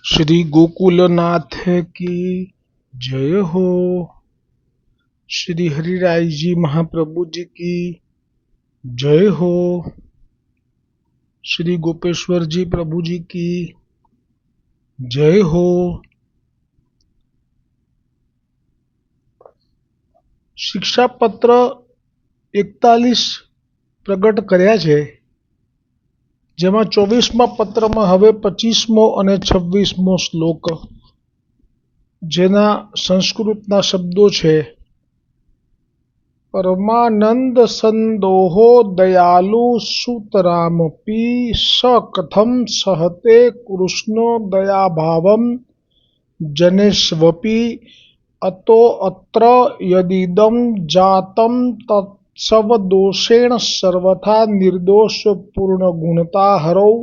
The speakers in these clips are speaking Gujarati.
श्री गोकुलनाथ की जय हो। श्री हरिराय जी महाप्रभु जी की जय हो। श्री गोपेश्वर जी प्रभु जी की जय हो। शिक्षापत्र 41 प्रगट કર્યા છે, જેમાં 24મા પત્રમાં હવે 25મો અને 26મો શ્લોક, જેના સંસ્કૃતના શબ્દો છે: પરમાનંદ સંદોહો દયાલુ સુતરામપી સ કથમ સહતે કૃષ્ણો દયાભાવમ જનેષ્વપી અતો અત્ર યદિદમ જાતમ તત્સવ દોષેણ સર્વથા નિર્દોષ પૂર્ણગુણતા હરૌ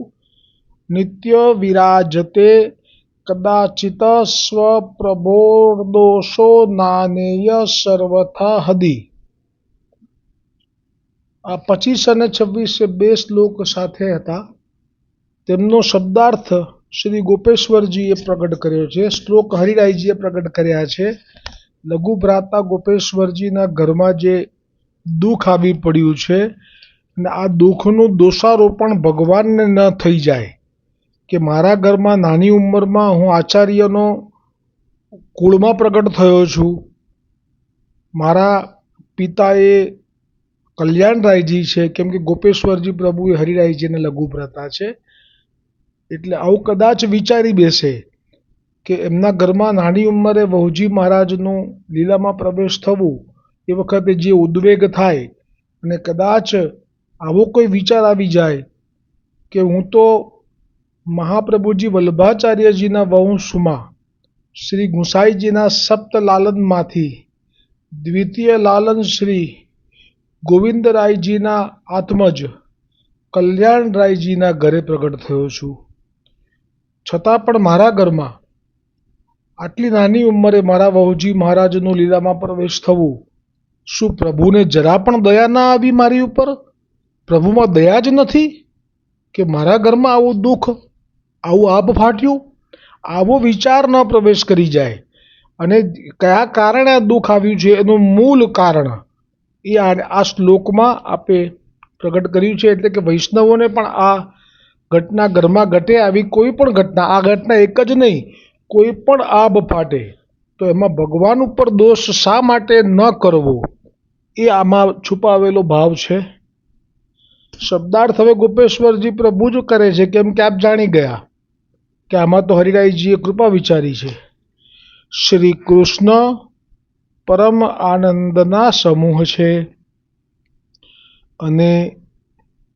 નિત્ય વિરાજતે કદાચિત સ્વપ્રભોર્દોષો નાનેય સર્વથા હદિ. આ 25 અને 26 બે શ્લોક સાથે હતા. તેમનો શબ્દાર્થ શ્રી ગોપેશ્વરજીએ પ્રગટ કર્યો છે. શ્લોક હરિરાયજીએ પ્રગટ કર્યા છે. લઘુ ભ્રાતા ગોપેશ્વરજીના ઘરમાં જે દુઃખ આવી પડ્યું છે, અને આ દુઃખનું દોષારોપણ ભગવાનને ન થઈ જાય કે મારા ઘરમાં નાની ઉંમરમાં હું આચાર્યનો કુળમાં પ્રગટ થયો છું, મારા પિતાએ કલ્યાણરાયજી છે, કેમ કે ગોપેશ્વરજી પ્રભુ એ હરિરાયજીના લઘુ ભ્રાતા છે. એટલે આવું કદાચ વિચારી બેસે કે એમના ઘરમાં નાની ઉંમરે વહુજી મહારાજનું લીલામાં પ્રવેશ થવું, એ વખતે જે ઉદ્વેગ થાય, અને કદાચ આવો કોઈ વિચાર આવી જાય કે હું તો મહાપ્રભુજી વલ્લભાચાર્યજીના વંશમાં શ્રી ગુસાઈજીના સપ્ત લાલનમાંથી દ્વિતીય લાલન શ્રી ગોવિંદરાયજીના આત્મજ કલ્યાણરાયજીના ઘરે પ્રગટ થયો છું, છતાં પણ મારા ઘરમાં આટલી નાની ઉંમરે મારા વહુજી મહારાજનું લીલામાં પ્રવેશ થવું, શું પ્રભુને જરા પણ દયા ના આવી મારી ઉપર? પ્રભુમાં દયા જ નથી કે મારા ઘરમાં આવું દુઃખ, આવું આબ ફાટ્યું? આવો વિચાર ન પ્રવેશ કરી જાય. અને કયા કારણે આ દુઃખ આવ્યું છે એનું મૂળ કારણ એ આ શ્લોકમાં આપે પ્રગટ કર્યું છે. એટલે કે વૈષ્ણવોને પણ આ ઘટના ઘરમાં ઘટે, આવી કોઈ પણ ઘટના, આ ઘટના એક જ નહીં, કોઈ પણ આબ ફાટે તો એમાં ભગવાન ઉપર દોષ શા માટે ન કરવો, એ આમાં છુપાવેલો ભાવ છે. શબ્દાર્થ હવે ગોપેશ્વરજી પ્રભુ જ કરે છે, કેમ કે આપ જાણી ગયા કે આમાં તો હરિરાયજીએ કૃપા વિચારી છે. શ્રી કૃષ્ણ પરમ આનંદના સમૂહ છે અને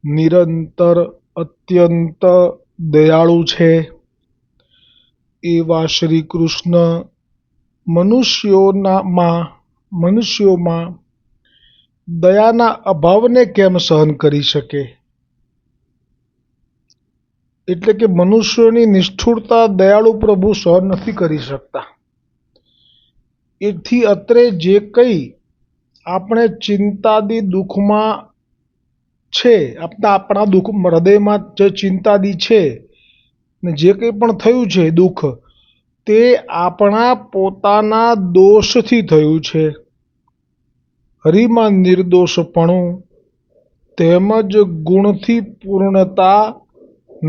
નિરંતર અત્યંત દયાળુ છે. એવા શ્રી કૃષ્ણ મનુષ્યોમાં દયાના અભાવને કેમ સહન કરી શકે? એટલે કે મનુષ્યોની નિષ્ઠુરતા દયાળુ પ્રભુ સહન નથી કરી શકતા. એથી અત્રે જે કંઈ આપણે ચિંતાદી દુઃખમાં છે, આપણા દુઃખ હૃદયમાં જે ચિંતાદી છે ને જે કંઈ પણ થયું છે દુઃખ, તે આપણા પોતાના દોષથી થયું છે. હરિમાં નિર્દોષપણું તેમજ ગુણથી પૂર્ણતા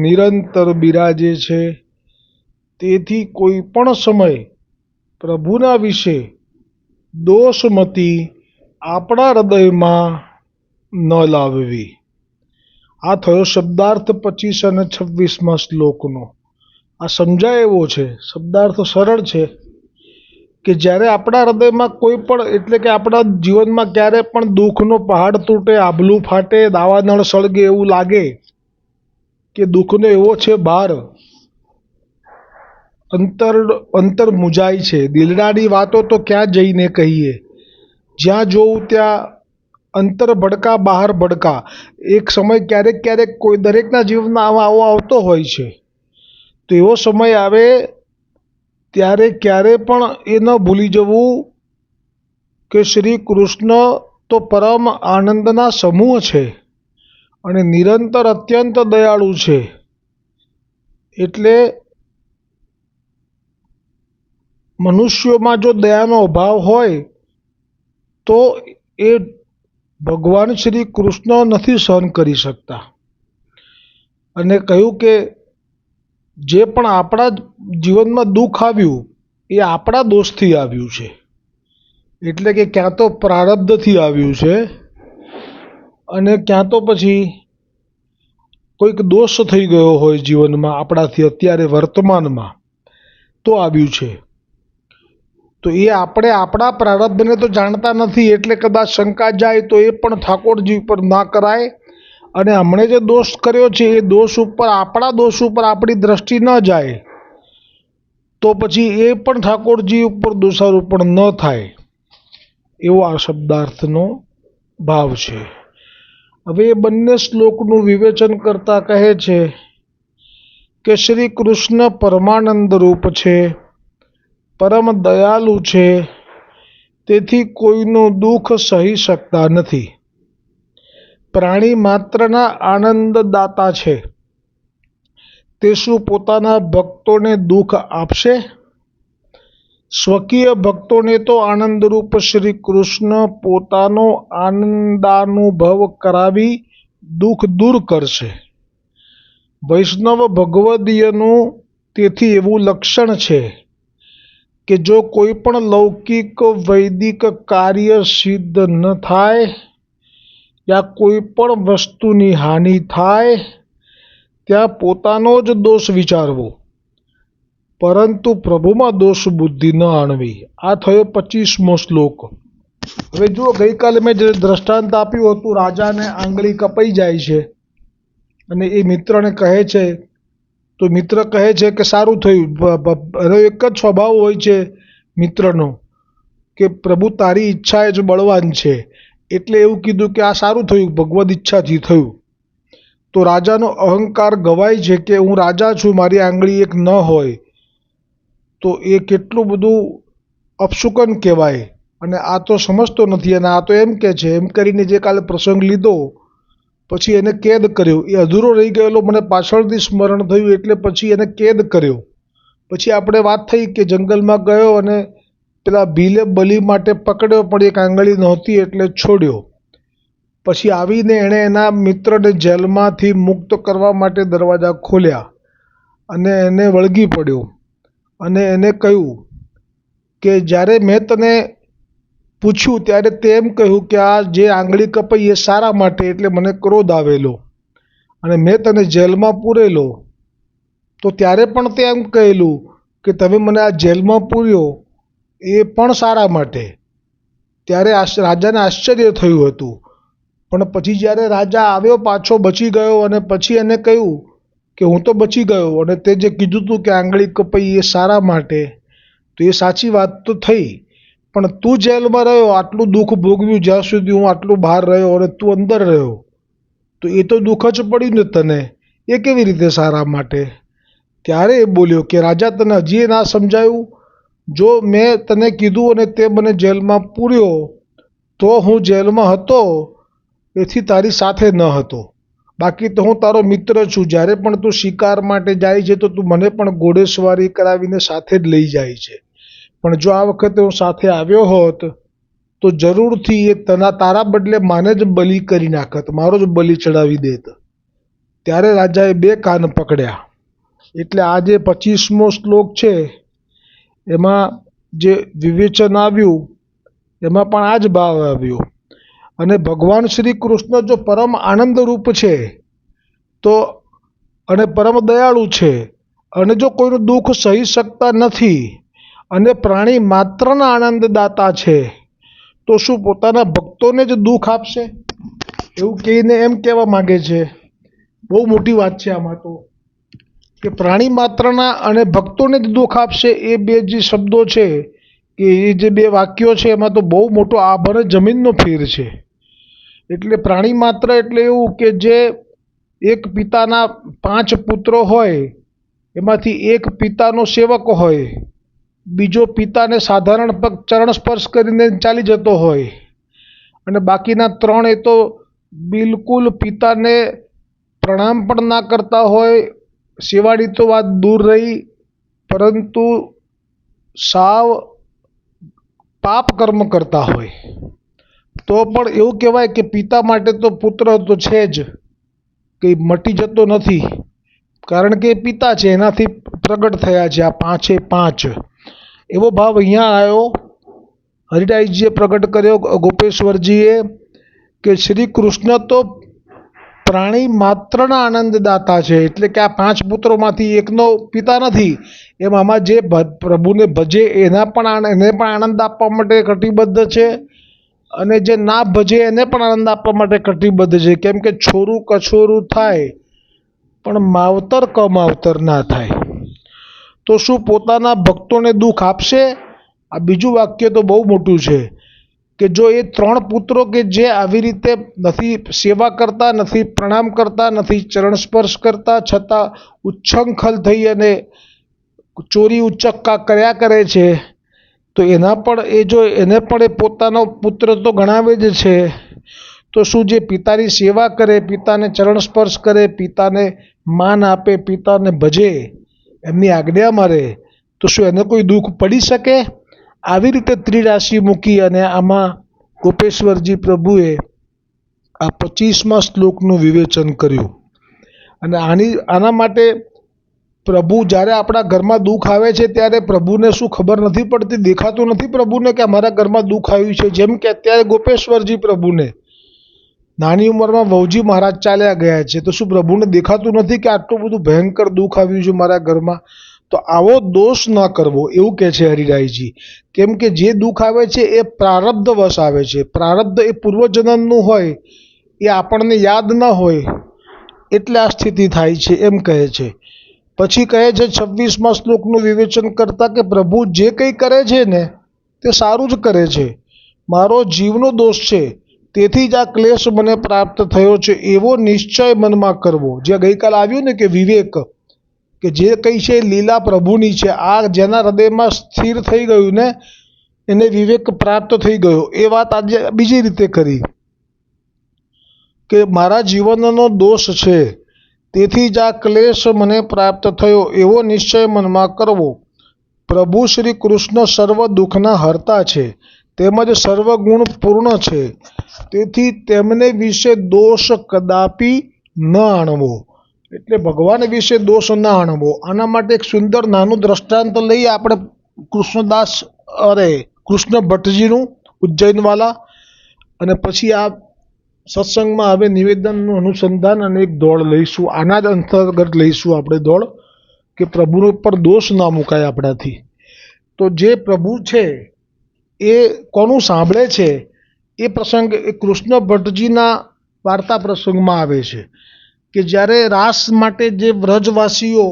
નિરંતર બિરાજે છે. તેથી કોઈ પણ સમય પ્રભુના વિશે દોષમતી આપણા હૃદયમાં ન લાવવી. આ થયો શબ્દાર્થ 25 અને 26મા શ્લોકનો. આ સમજાય એવો છે, શબ્દાર્થ સરળ છે કે જ્યારે આપણા હૃદયમાં કોઈ પણ, એટલે કે આપણા જીવનમાં ક્યારે પણ દુઃખનો પહાડ તૂટે, આભલું ફાટે, દાવાનળ સળગે, એવું લાગે કે દુઃખનો એવો છે ભાર, અંતર મૂંઝાય છે, દિલડાની વાતો તો ક્યાં જઈને કહીએ, જ્યાં જોઉં ત્યાં અંતર ભડકા બહાર ભડકા. એક સમય ક્યારેક ક્યારેક કોઈ દરેકના જીવનમાં આવો આવતો હોય છે. તો એવો સમય આવે ત્યારે ક્યારે પણ એ ન ભૂલી જવું કે શ્રી કૃષ્ણ તો પરમ આનંદના સમૂહ છે અને નિરંતર અત્યંત દયાળુ છે. એટલે મનુષ્યોમાં જો દયાનો અભાવ હોય તો એ ભગવાન શ્રી કૃષ્ણ નથી સહન કરી શકતા. અને કહ્યું કે જે પણ આપણા જીવનમાં દુઃખ આવ્યું એ આપણા દોષથી આવ્યું છે. એટલે કે ક્યાં તો પ્રારબ્ધથી આવ્યું છે અને ક્યાં તો પછી કોઈક દોષ થઈ ગયો હોય જીવનમાં આપણાથી અત્યારે વર્તમાનમાં તો આવ્યું છે. તો એ આપણે આપણા પ્રારબ્ધને તો જાણતા નથી, એટલે કદાચ શંકા જાય તો એ પણ ઠાકોરજી ઉપર ના કરાય. અને હમણે જે દોષ કર્યો છે એ દોષ ઉપર, આપણા દોષ ઉપર આપણી દ્રષ્ટિ ન જાય તો પછી એ પણ ઠાકોરજી ઉપર દોષારોપણ ન થાય, એવો આ શબ્દાર્થનો ભાવ છે. હવે એ બંને શ્લોકનું વિવેચન કરતા કહે છે કે શ્રી કૃષ્ણ પરમાનંદ રૂપ છે, પરમ દયાલુ છે, તેથી કોઈનું દુઃખ સહી શકતા નથી. પ્રાણી માત્રના આનંદદાતા છે, તે શું પોતાના ભક્તોને દુઃખ આપશે? સ્વકીય ભક્તોને તો આનંદરૂપ શ્રી કૃષ્ણ પોતાનો આનંદાનુભવ કરાવી દુઃખ દૂર કરશે. વૈષ્ણવ ભગવદીયનું તેથી એવું લક્ષણ છે કે જો કોઈ પણ લૌકિક વૈદિક કાર્ય સિદ્ધ ન થાય યા કોઈ પણ વસ્તુની હાનિ થાય ત્યાં પોતાનો જ દોષ વિચારવો, પરંતુ પ્રભુમાં દોષ બુદ્ધિ ન આણવી. આ થયો 25મો શ્લોક. હવે જુઓ, ગઈકાલે મેં જે દ્રષ્ટાંત આપ્યું હતું, રાજાને આંગળી કપાઈ જાય છે અને એ મિત્રને કહે છે, તો મિત્ર કહે છે કે સારું થયું. એનો એક જ સ્વભાવ હોય છે મિત્રનો કે પ્રભુ તારી ઈચ્છા જ બળવાન છે, એટલે એવું કીધું કે આ સારું થયું, ભગવદ ઈચ્છાથી થયું. તો રાજાનો અહંકાર ગવાય છે કે હું રાજા છું, મારી આંગળી એક ન હોય તો એ કેટલું બધું અપશુકન કહેવાય. અને આ તો સમજતો નથી અને આ તો એમ કે છે, એમ કરીને જે કાલે પ્રસંગ લીધો પછી એને કેદ કર્યો. એ અધૂરો રહી ગયેલો મને પાછળથી સ્મરણ થયું એટલે પછી એને કેદ કર્યો. પછી આપણે વાત થઈ કે જંગલમાં ગયો અને પેલા ભીલે બલી માટે પકડ્યો, પણ એક આંગળી નહોતી એટલે છોડ્યો. પછી આવીને એણે એના મિત્રને જેલમાંથી મુક્ત કરવા માટે દરવાજા ખોલ્યા અને એને વળગી પડ્યો અને એને કહ્યું કે જ્યારે મેં તને પૂછ્યું ત્યારે તે એમ કહ્યું કે આ જે આંગળી કપાઈ એ સારા માટે, એટલે મને ક્રોધ આવેલો અને મેં તને જેલમાં પૂરેલો. તો ત્યારે પણ તે એમ કહેલું કે તમે મને આ જેલમાં પૂર્યો એ પણ સારા માટે. ત્યારે રાજાને આશ્ચર્ય થયું હતું. પણ પછી જ્યારે રાજા આવ્યો પાછો, બચી ગયો અને પછી એને કહ્યું કે હું તો બચી ગયો અને તે જે કીધું હતું કે આંગળી કપાઈ એ સારા માટે, તો એ સાચી વાત તો થઈ, પણ તું જેલમાં રહ્યો, આટલું દુઃખ ભોગવ્યું, જ્યાં સુધી હું આટલું બહાર રહ્યો અને તું અંદર રહ્યો, તો એ તો દુઃખ જ પડ્યું ને તને, એ કેવી રીતે સારા માટે? ત્યારે એ બોલ્યો કે રાજા, તને હજી ના સમજાયું? જો મેં તને કીધું અને તે મને જેલમાં પૂર્યો તો હું જેલમાં હતો એથી તારી સાથે ન હતો, બાકી તો હું તારો મિત્ર છું. જ્યારે પણ તું શિકાર માટે જાય છે તો તું મને પણ ઘોડેસવારી કરાવીને સાથે જ લઈ જાય છે, પણ જો આ વખતે હું સાથે આવ્યો હોત તો જરૂરથી એ તારા બદલે માને જ બલિ કરી નાખત, મારો જ બલિ ચડાવી દેત. ત્યારે રાજાએ બે કાન પકડ્યા. એટલે આ જે 25મો શ્લોક છે એમાં જે વિવેચન આવ્યું એમાં પણ આ જ ભાવ આવ્યો. અને ભગવાન શ્રી કૃષ્ણ જો પરમ આનંદ રૂપ છે તો અને પરમ દયાળુ છે અને જો કોઈનું દુઃખ સહી શકતા નથી અને પ્રાણી માત્રના આનંદદાતા છે, તો શું પોતાના ભક્તોને જ દુઃખ આપશે? એવું કહીને એમ કહેવા માંગે છે, બહુ મોટી વાત છે આમાં તો, કે પ્રાણી માત્રના અને ભક્તોને જ દુઃખ આપશે. એ બે જે શબ્દો છે કે એ જે બે વાક્યો છે એમાં તો બહુ મોટો આભર જમીનનો ફેર છે. એટલે પ્રાણી માત્ર એટલે એવું કે જે એક પિતાના 5 પુત્રો હોય એમાંથી એક પિતાનો સેવક હોય, બીજો પિતાને સાધારણ ચરણ સ્પર્શ કરીને ચાલી જતો હોય અને બાકીના 3 એ તો બિલકુલ પિતાને પ્રણામ પણ ના કરતા હોય. સેવાની તો વાત દૂર રહી, પરંતુ સાવ પાપ કર્મ કરતા હોય તો પણ એવું કહેવાય કે પિતા માટે તો પુત્ર તો છે જ, કે મટી જતો નથી, કારણ કે એ પિતા છે, એનાથી પ્રગટ થયા છે આ પાંચે પાંચ. એવો ભાવ અહીંયા આવ્યો, હરિરાયજીએ પ્રગટ કર્યો, ગોપેશ્વરજીએ, કે શ્રી કૃષ્ણ તો પ્રાણી માત્રના આનંદદાતા છે. એટલે કે આ પાંચ પુત્રોમાંથી એકનો પિતા નથી, એમ આમાં જે પ્રભુને ભજે એને પણ આનંદ આપવા માટે કટિબદ્ધ છે, અને જે ના ભજે એને પણ આનંદ આપવા માટે કટિબદ્ધ છે. કેમ કે છોરું કછોરું થાય પણ માવતર કમાવતર ના થાય. તો શું પોતાના ભક્તોને દુઃખ આપશે? આ બીજું વાક્ય તો બહુ મોટું છે, કે જો એ ત્રણ પુત્રો કે જે આવી રીતે નથી સેવા કરતા, નથી પ્રણામ કરતા, નથી ચરણ સ્પર્શ કરતા, છતાં ઉચ્છૃંખલ થઈ અને ચોરી ઉચક્કા કર્યા કરે છે, તો એના પણ એને પણ એ પોતાનો પુત્ર તો ગણાવે જ છે. તો શું જે પિતાની સેવા કરે, પિતાને ચરણ સ્પર્શ કરે, પિતાને માન આપે, પિતાને ભજે, એમની આજ્ઞામાં રહે, તો શું એને કોઈ દુઃખ પડી શકે? આવી રીતે ત્રિરાશિ મૂકી અને આમાં ગોપેશ્વરજી પ્રભુએ આ 25મા શ્લોકનું વિવેચન કર્યું. અને આના માટે પ્રભુ જ્યારે આપણા ઘરમાં દુઃખ આવે છે ત્યારે પ્રભુને શું ખબર નથી પડતી, દેખાતું નથી પ્રભુને કે અમારા ઘરમાં દુઃખ આવ્યું છે? જેમ કે અત્યારે ગોપેશ્વરજી પ્રભુને નાની ઉંમરમાં વહુજી મહારાજ ચાલ્યા ગયા છે, તો શું પ્રભુને દેખાતું નથી કે આટલું બધું ભયંકર દુઃખ આવ્યું છે મારા ઘરમાં? તો આવો દોષ ન કરવો, એવું કહે છે હરિરાયજી. કેમ કે જે દુઃખ આવે છે એ પ્રારબ્ધ વશ આવે છે. પ્રારબ્ધ એ પૂર્વજન્મનું હોય, એ આપણને યાદ ન હોય એટલે આ સ્થિતિ થાય છે, એમ કહે છે. પછી કહે છે 26મા શ્લોકનું વિવેચન કરતા, કે પ્રભુ જે કંઈ કરે છે ને તે સારું જ કરે છે, મારો જીવનો દોષ છે, તેથી જ આ ક્લેશ મને પ્રાપ્ત થયો છે, એવો નિશ્ચય મનમાં કરવો. જે ગઈકાલે આવ્યું ને કે વિવેક, કે જે કંઈ છે લીલા પ્રભુની છે, આ જેના હૃદયમાં સ્થિર થઈ ગયું ને એને વિવેક પ્રાપ્ત થઈ ગયો. એ વાત આજે બીજી રીતે કરી, કે મારા જીવનનો દોષ છે, તેથી જ આ ક્લેશ મને પ્રાપ્ત થયો, એવો નિશ્ચય મનમાં કરવો. પ્રભુ શ્રી કૃષ્ણ સર્વ દુઃખના હરતા છે, તેમજ સર્વગુણ પૂર્ણ છે, તેથી તેમને વિશે દોષ કદાપી ન આણવો. એટલે ભગવાન વિશે દોષ ન આણવો. આના માટે એક સુંદર નાનું દ્રષ્ટાંત લઈએ આપણે કૃષ્ણ ભટ્ટજીનું, ઉજ્જૈનવાલા, અને પછી આ સત્સંગમાં હવે નિવેદનનું અનુસંધાન અને એક દોડ લઈશું. આના જ અંતર્ગત લઈશું આપણે દોડ, કે પ્રભુનો પર દોષ ના મુકાય આપણાથી. તો જે પ્રભુ છે એ કોનું સાંભળે છે એ પ્રસંગ એ કૃષ્ણ ભટ્ટજીના વાર્તા પ્રસંગમાં આવે છે, કે જ્યારે રાસ માટે જે વ્રજવાસીઓ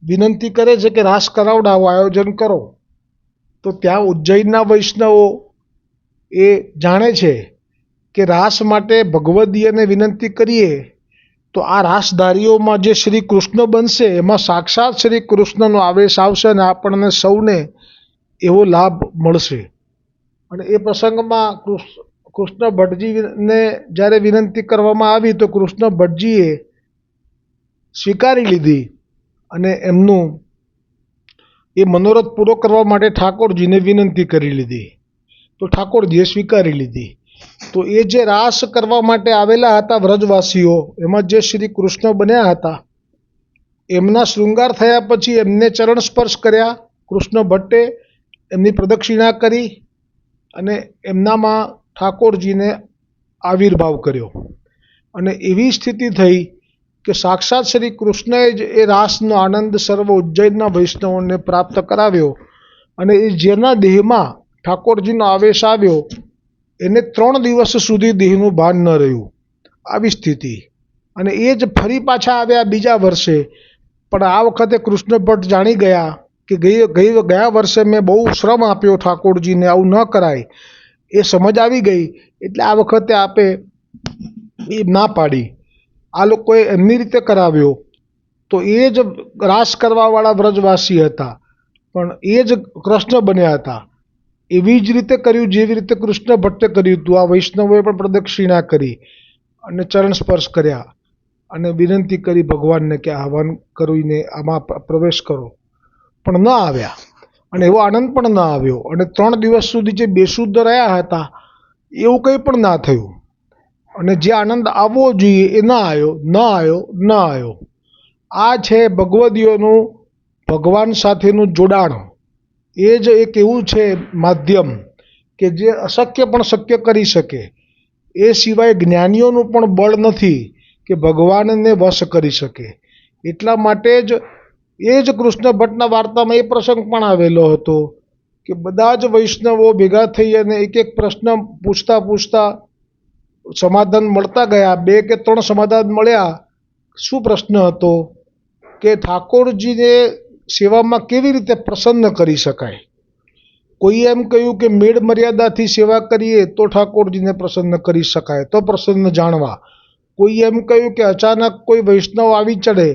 વિનંતી કરે છે કે રાસ કરાવડાવો, આયોજન કરો, તો ત્યાં ઉજ્જૈનના વૈષ્ણવો એ જાણે છે કે રાસ માટે ભગવદીયને વિનંતી કરીએ તો આ રાસધારીઓમાં જે શ્રી કૃષ્ણ બનશે એમાં સાક્ષાત શ્રી કૃષ્ણનો આવેશ આવશે અને આપણને સૌને એવો લાભ મળશે. અને એ પ્રસંગમાં કૃષ્ણ ભટ્ટજીને જ્યારે વિનંતી કરવામાં આવી તો કૃષ્ણ ભટ્ટજીએ સ્વીકારી લીધી અને એમનું એ મનોરથ પૂરો કરવા માટે ઠાકોરજીને વિનંતી કરી લીધી, તો ઠાકોરજીએ સ્વીકારી લીધી. તો એ જે રાસ કરવા માટે આવેલા હતા વ્રજવાસીઓ, એમાં જે શ્રી કૃષ્ણ બન્યા હતા, એમના શૃંગાર થયા પછી એમને ચરણ સ્પર્શ કર્યા કૃષ્ણ ભટ્ટે, એમની પ્રદક્ષિણા કરી અને એમનામાં ઠાકોરજીને આવિર્ભાવ કર્યો. અને એવી સ્થિતિ થઈ કે સાક્ષાત શ્રી કૃષ્ણએ જ એ રાસનો આનંદ સર્વ ઉજ્જૈનના વૈષ્ણવોને પ્રાપ્ત કરાવ્યો. અને એ જેના દેહમાં ઠાકોરજીનો આવેશ આવ્યો એને 3 દિવસ સુધી દેહનું ભાન ન રહ્યું, આવી સ્થિતિ. અને એ જ ફરી પાછા આવ્યા બીજા વર્ષે, પણ આ વખતે કૃષ્ણ ભટ્ટ જાણી ગયા કે ગયા વર્ષે મેં બહુ શ્રમ આપ્યો ઠાકોરજીને, આવું ન કરાય, એ સમજ આવી ગઈ. એટલે આ વખતે આપે એ ના પાડી, આ લોકોએ એમની રીતે કરાવ્યો. તો એ જ રાસ કરવાવાળા વ્રજવાસી હતા, પણ એ જ કૃષ્ણ બન્યા હતા. એવી જ રીતે કર્યું જેવી રીતે કૃષ્ણ ભટ્ટે કર્યું હતું. આ વૈષ્ણવોએ પણ પ્રદક્ષિણા કરી અને ચરણ સ્પર્શ કર્યા અને વિનંતી કરી ભગવાનને કે આહવાન કરીને આમાં પ્રવેશ કરો, પણ ન આવ્યા. અને એવો આનંદ પણ ના આવ્યો, અને 3 દિવસ સુધી જે બેશુદ્ધ રહ્યા હતા એવું કંઈ પણ ના થયું, અને જે આનંદ આવવો જોઈએ એ ના આવ્યો. આ છે ભગવદીઓનું ભગવાન સાથેનું જોડાણ. એ જ એક એવું છે માધ્યમ કે જે અશક્ય પણ શક્ય કરી શકે. એ સિવાય જ્ઞાનીઓનું પણ બળ નથી કે ભગવાનને વશ કરી શકે. એટલા માટે જ એ જ કૃષ્ણ ભટ્ટના વાર્તામાં એ પ્રસંગ પણ આવેલો હતો કે બધા જ વૈષ્ણવો ભેગા થઈ અને એક એક પ્રશ્ન પૂછતા સમાધાન મળતા ગયા. 2 કે 3 સમાધાન મળ્યા. શું પ્રશ્ન હતો કે ઠાકોરજીને સેવામાં કેવી રીતે પ્રસન્ન કરી શકાય. કોઈએ એમ કહ્યું કે મેળ મર્યાદાથી સેવા કરીએ તો ઠાકોરજીને પ્રસન્ન કરી શકાય, તો પ્રસન્ન જાણવા. કોઈએ એમ કહ્યું કે અચાનક કોઈ વૈષ્ણવ આવી ચડે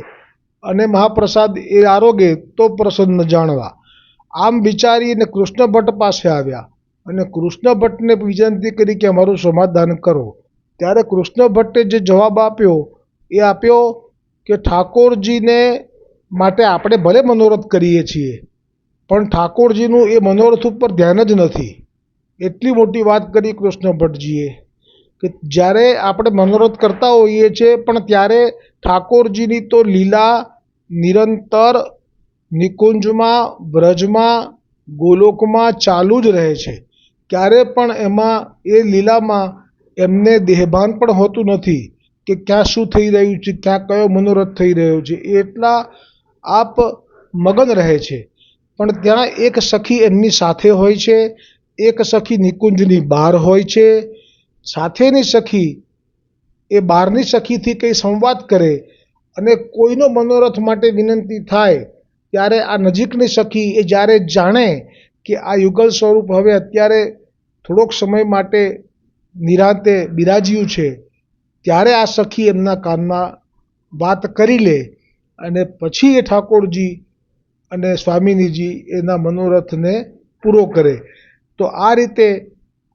અને મહાપ્રસાદ એ આરોગે તો પ્રસન્ન જાણવા. આમ વિચારીને કૃષ્ણ ભટ્ટ પાસે આવ્યા અને કૃષ્ણ ભટ્ટને વિનંતી કરી કે અમારું સમાધાન કરો. ત્યારે કૃષ્ણ ભટ્ટે જે જવાબ આપ્યો એ આપ્યો કે ઠાકોરજીને માટે આપણે ભલે મનોરથ કરીએ છીએ પણ ઠાકોરજીનું એ મનોરથ ઉપર ધ્યાન જ નથી. એટલી મોટી વાત કરી કૃષ્ણ ભટ્ટજીએ કે જ્યારે આપણે મનોરથ કરતા હોઈએ છીએ પણ ત્યારે ઠાકોરજીની તો લીલા નિરંતર નિકુંજમાં, બ્રજમાં, ગોલોકમાં ચાલુ જ રહે છે. ક્યારે પણ એમાં એ લીલામાં એમને દેહભાન પણ હોતું નથી કે ક્યાં શું થઈ રહ્યું છે, ક્યાં કયો મનોરથ થઈ રહ્યો છે. એટલા આપ મગન રહે છે. પણ ત્યાં એક સખી એમની સાથે હોય છે, એક સખી નિકુંજની બહાર હોય છે. સાથેની સખી એ બહારની સખીથી કંઈ સંવાદ કરે અને કોઈનો મનોરથ માટે વિનંતી થાય ત્યારે આ નજીકની સખી એ જ્યારે જાણે કે આ યુગલ સ્વરૂપ હવે અત્યારે થોડોક સમય માટે નિરાંતે બિરાજ્યું છે, ત્યારે આ સખી એમના કાનમાં વાત કરી લે અને પછી એ ઠાકોરજી અને સ્વામિનીજી એના મનોરથને પૂરો કરે. તો આ રીતે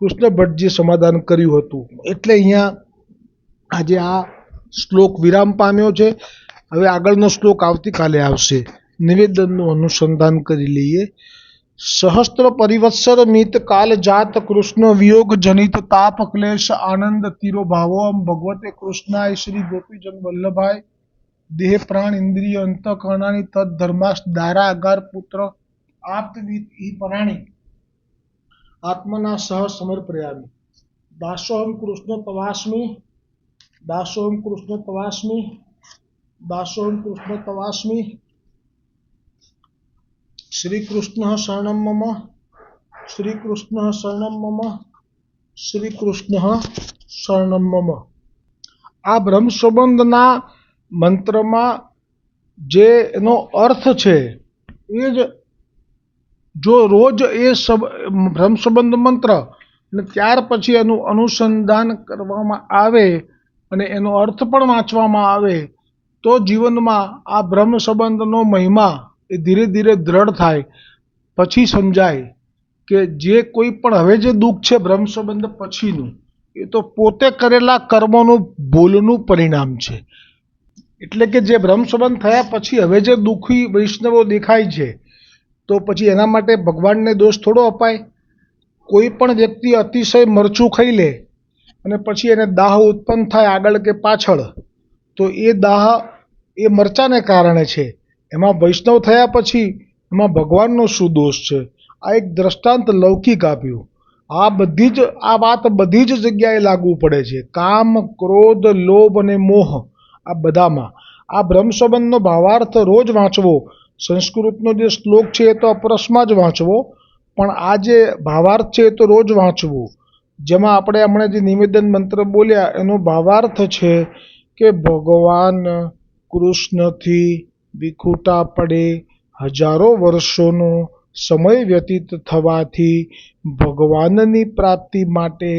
કૃષ્ણ ભટ્ટજીએ સમાધાન કર્યું હતું. એટલે અહીંયા આજે આ શ્લોક વિરામ પામ્યો છે. હવે આગળનો શ્લોક આવતીકાલે આવશે. નિવેદનનું અનુસંધાન કરી લઈએ. સહસ્ત્ર પરિવત્સર મિત કાલ જાત કૃષ્ણ વિયોગ જનિત તાપ ક્લેશ આનંદ તીરો ભાવો ભગવતે કૃષ્ણાય શ્રી ગોપીજન વલ્લભાય દેહ પ્રાણ ઇન્દ્રિય અંતઃકરણાની તદ ધર્માશ દારા અગાર પુત્ર આપ્તવિત ઈ પરાણી આત્મના સહ સમર્પયામિ. દાસોહમ કૃષ્ણ તવાસ્મી, દાસોહમ કૃષ્ણ તવાસ્મી, દાસોહમ કૃષ્ણ તવાસ્મી. શ્રી કૃષ્ણ શરણમ મમ, શ્રી કૃષ્ણ શરણમ મમ, શ્રી કૃષ્ણ શરણમ મમ. આ બ્રહ્મ સંબંધના મંત્રમાં જે એનો અર્થ છે એ જ જો રોજ એ બ્રહ્મ સંબંધ મંત્ર અને ત્યાર પછી એનું અનુસંધાન કરવામાં આવે અને એનો અર્થ પણ વાંચવામાં આવે તો જીવનમાં આ બ્રહ્મ સંબંધનો મહિમા એ ધીરે ધીરે દ્રઢ થાય. પછી સમજાય કે જે કોઈ પણ હવે જે દુઃખ છે બ્રહ્મ સંબંધ પછીનું એ તો પોતે કરેલા કર્મોનું ભૂલનું પરિણામ છે. એટલે કે જે બ્રહ્મ સંબંધ થયા પછી હવે જે દુઃખી વૈષ્ણવો દેખાય છે તો પછી એના માટે ભગવાનને દોષ થોડો અપાય. કોઈ પણ વ્યક્તિ અતિશય મરચું ખાઈ લે અને પછી એને દાહ ઉત્પન્ન થાય આગળ કે પાછળ, તો એ દાહ એ મરચાને કારણે છે. એમાં વૈષ્ણવ થયા પછી એમાં ભગવાનનો શું દોષ છે? આ એક દ્રષ્ટાંત લૌકિક આપ્યું. આ વાત બધી જ જગ્યાએ લાગુ પડે છે. કામ, ક્રોધ, લોભ અને મોહ આ બધામાં. આ બ્રહ્મ સંબંધનો ભાવાર્થ રોજ વાંચવો. સંસ્કૃતનો જે શ્લોક છે એ તો અપરસમાં જ વાંચવો, પણ આ જે ભાવાર્થ છે એ તો રોજ વાંચવું. જેમાં આપણે હમણાં જે નિવેદન મંત્ર બોલ્યા એનો ભાવાર્થ છે કે ભગવાન કૃષ્ણથી વિખૂટા પડે હજારો વર્ષોનો સમય વ્યતીત થવાથી ભગવાનની પ્રાપ્તિ માટે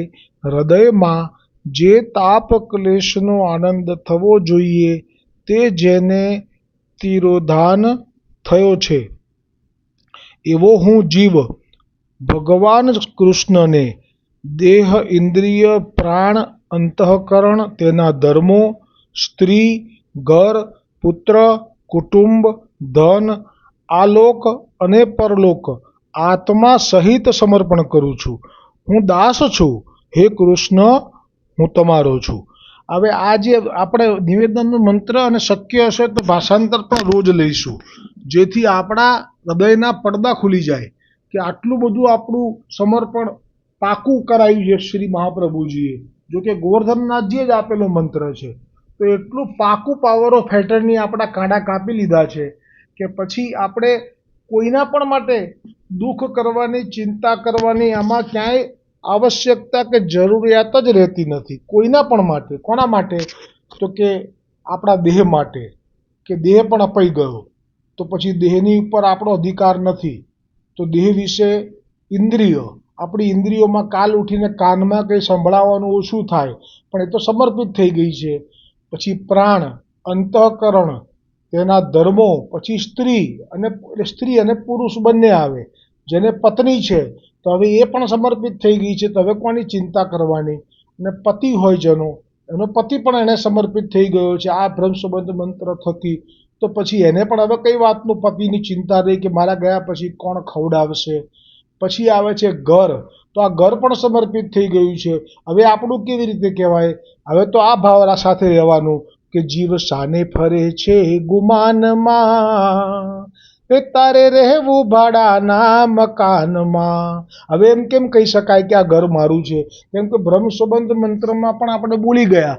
હૃદયમાં જે તાપ ક્લેશનો આનંદ થવો જોઈએ તે જેને તિરોધાન થયો છે એવો હું જીવ ભગવાન કૃષ્ણને દેહ, ઇન્દ્રિય, પ્રાણ, અંતઃકરણ, તેના ધર્મો, સ્ત્રી, ઘર, પુત્ર, કુટુંબ, ધન, આલોક અને પરલોક આત્મા સહિત સમર્પણ કરું છું. હું દાસ છું, હે કૃષ્ણ હું તમારો છું. હવે આ જે આપણે નિવેદનનું મંત્ર અને શક્ય હશે તો ભાષાંતર પણ રોજ લઈશું, જેથી આપણા હૃદયના પડદા ખુલી જાય કે આટલું બધું આપણું સમર્પણ પાકું કરાયું છે શ્રી મહાપ્રભુજીએ. જો કે ગોવર્ધનનાથજીએ જ આપેલો મંત્ર છે, તો એટલું પાકું પાવર ઓફ એટર્ની આપણા કાંડા કાપી લીધા છે કે પછી આપણે કોઈના પણ માટે દુઃખ કરવાની, ચિંતા કરવાની આમાં ક્યાંય આવશ્યકતા કે જરૂરિયાત જ રહેતી નથી. કોઈના પણ માટે. કોના માટે? તો કે આપણા દેહ માટે, કે દેહ પણ અપાઈ ગયો તો પછી દેહની ઉપર આપણો અધિકાર નથી. તો દેહ વિશે ઇન્દ્રિય, આપણી ઇન્દ્રિયોમાં કાલ ઉઠીને કાનમાં કંઈ સંભળાવવાનું ઓછું થાય, પણ એ તો સમર્પિત થઈ ગઈ છે. પછી પ્રાણ, અંતઃકરણ, તેના ધર્મો, પછી સ્ત્રી અને પુરુષ બંને આવે. જેને પત્ની છે તો હવે એ પણ સમર્પિત થઈ ગઈ છે, તો હવે કોની ચિંતા કરવાની? અને પતિ હોય જેનો, એનો પતિ પણ એને સમર્પિત થઈ ગયો છે આ બ્રહ્મ સંબંધ મંત્ર થકી, તો પછી એને પણ હવે કઈ વાતનું પતિની ચિંતા રહી કે મારા ગયા પછી કોણ ખવડાવશે? પછી આવે છે ઘર, તો આ ઘર પણ સમર્પિત થઈ ગયું છે. હવે આપણું કેવી રીતે કહેવાય? હવે તો આ ભાવ સાથે રહેવાનું કે જીવ શાને ફરે છે ગુમાનમાં, એ તારે રહેવું ભાડાના મકાનમાં. હવે એમ કેમ કહી શકાય કે આ ઘર મારું છે? કેમ કે બ્રહ્મ સંબંધ મંત્રમાં પણ આપણે બોલી ગયા,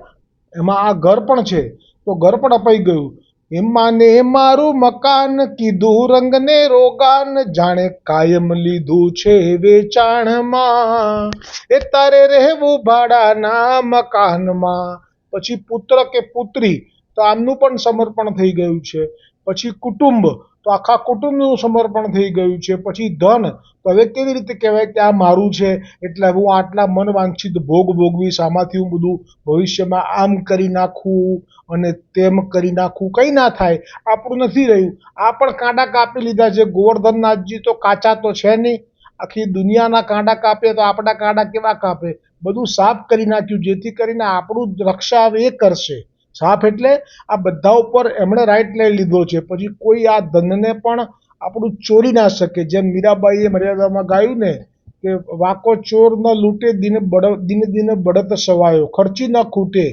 એમાં આ ઘર પણ છે, તો ઘર પણ અપાઈ ગયું. એમાંને મારું મકાન કીધું રંગને રોગાન, જાણે કાયમ લીધું છે વેચાણમાં, એ તારે રહેવું ભાડાના મકાનમાં. પછી પુત્ર કે પુત્રી, તો આમનું પણ સમર્પણ થઈ ગયું છે. પછી કુટુંબ, તો આખા કુટુંબનું સમર્પણ થઈ ગયું છે. પછી ધન, તો હવે કેવી રીતે કહેવાય કે આ મારું છે એટલે હું આટલા મન વાંછિત ભોગ ભોગવીશ, આમાંથી હું બધું ભવિષ્યમાં આમ કરી નાખું અને તેમ કરી નાખું, કંઈ ના થાય, આપણું નથી રહ્યું. આ પણ કાંડા કાપી લીધા છે. ગોવર્ધનનાથજી તો કાચા તો છે નહીં, આખી દુનિયાના કાંડા કાપે તો આપણા કાંડા કેવા કાપે? બધું સાફ કરી નાખ્યું, જેથી કરીને આપણું રક્ષા હવે એ કરશે. સાફ એટલે આ બધા ઉપર એમણે રાઈટ લઈ લીધો છે. પછી કોઈ આ ધનને પણ આપણું ચોરી ના શકે. જેમ મીરાબાઈએ મર્યાદામાં ગાયું ને કે વાકો ચોર ન લૂંટે, દિને દિને બળત સવાયો, ખર્ચી ન ખૂટે,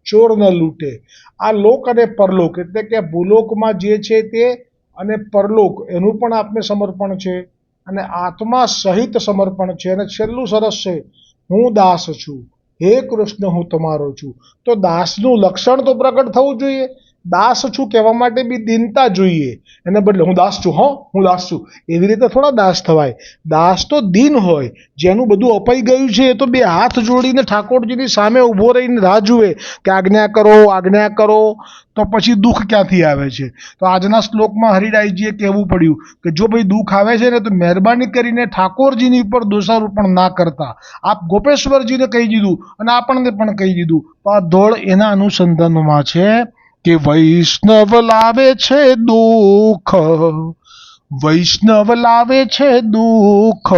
ચોર ન લૂંટે. આ લોક અને પરલોક, એટલે કે ભૂલોકમાં જે છે તે અને પરલોક, એનું પણ આપને સમર્પણ છે અને આત્મા સહિત સમર્પણ છે. અને છેલ્લું સરસ છે, હું દાસ છું, હે કૃષ્ણ હું તમારો છું. તો દાસનું લક્ષણ તો પ્રગટ થવું જોઈએ. દાસ છું કહેવા માટે બી દીનતા જોઈએ. એને બદલે હું દાસ છું, હું દાસ છું, એવી રીતે થોડા દાસ થવાય. દાસ તો દીન હોય, જેનું બધું અપાઈ ગયું છે એ તો બે હાથ જોડીને ઠાકોરજીની સામે ઊભો રહીને રાહ જુએ કે આજ્ઞા કરો, આજ્ઞા કરો. તો પછી દુઃખ ક્યાંથી આવે છે? તો આજના શ્લોકમાં હરિરાયજીએ કહેવું પડ્યું કે જો ભાઈ દુઃખ આવે છે ને તો મહેરબાની કરીને ઠાકોરજીની ઉપર દોષારોપણ ના કરતા. આપ ગોપેશ્વરજીને કહી દીધું અને આપણને પણ કહી દીધું, તો આ ધોળ એના અનુસંધાનમાં છે કે વૈષ્ણવ લાવે છે દુઃખ, વૈષ્ણવ લાવે છે દુઃખ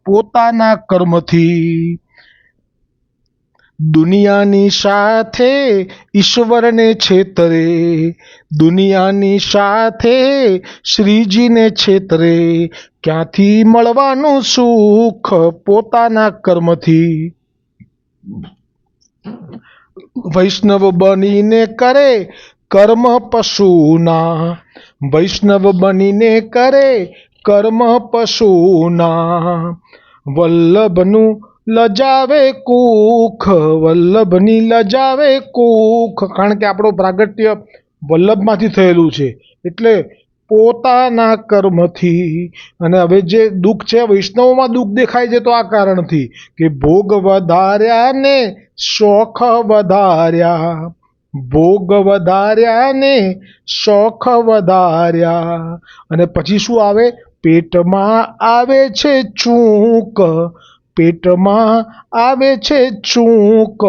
પોતાના કર્મથી, દુનિયાની સાથે ઈશ્વરને છેતરે, દુનિયાની સાથે શ્રીજીને છેતરે, ક્યાંથી મળવાનું સુખ પોતાના કર્મથી. વૈષ્ણવ બનીને કરે કર્મ પશુના, વૈષ્ણવ બનીને કરે કર્મ પશુના, વલ્લભનું લજાવે કુખ, વલ્લભની લજાવે કુખ. કારણ કે આપણું પ્રાગટ્ય વલ્લભમાંથી થયેલું છે, એટલે પોતાના કર્મથી. અને હવે જે દુઃખ છે, વૈષ્ણવમાં દુઃખ દેખાય છે તો આ કારણથી કે ભોગ વધાર્યા ને શોખ વધાર્યા, ભોગ વધાર્યા ને શોખ વધાર્યા. અને પછી શું આવે? પેટમાં આવે છે ચૂક, પેટમાં આવે છે ચૂક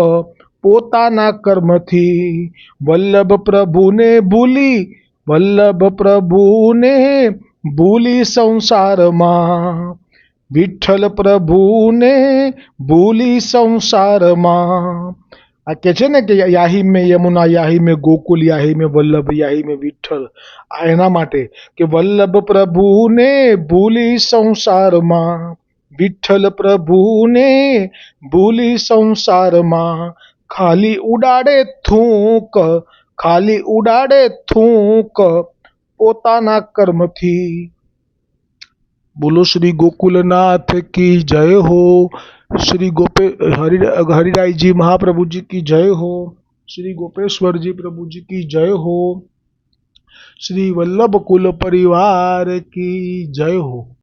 પોતાના કર્મથી. વલ્લભ પ્રભુને ભૂલી, વલ્લભ પ્રભુને ભૂલી સંસારમાં, વિઠ્ઠલ પ્રભુને ભૂલી સંસારમાં, આ કે છે ને કે યાહી મેં યમુના, યાહી મેં ગોકુલ, યાહી મેં વલ્લભ, યાહી મેં વિઠ્ઠલ. આ એના માટે કે વલ્લભ પ્રભુને ભૂલી સંસારમાં, વિઠ્ઠલ પ્રભુને ભૂલી સંસારમાં, ખાલી ઉડાડે થૂંક, ખાલી ઉડાડે થૂંક પોતાના કર્મથી. બોલો શ્રી ગોકુલનાથ કી જય હો. श्री हरिराय जी महाप्रभु जी की जय हो. श्री गोपेश्वर जी प्रभु जी की जय हो. श्री वल्लभ कुल परिवार की जय हो.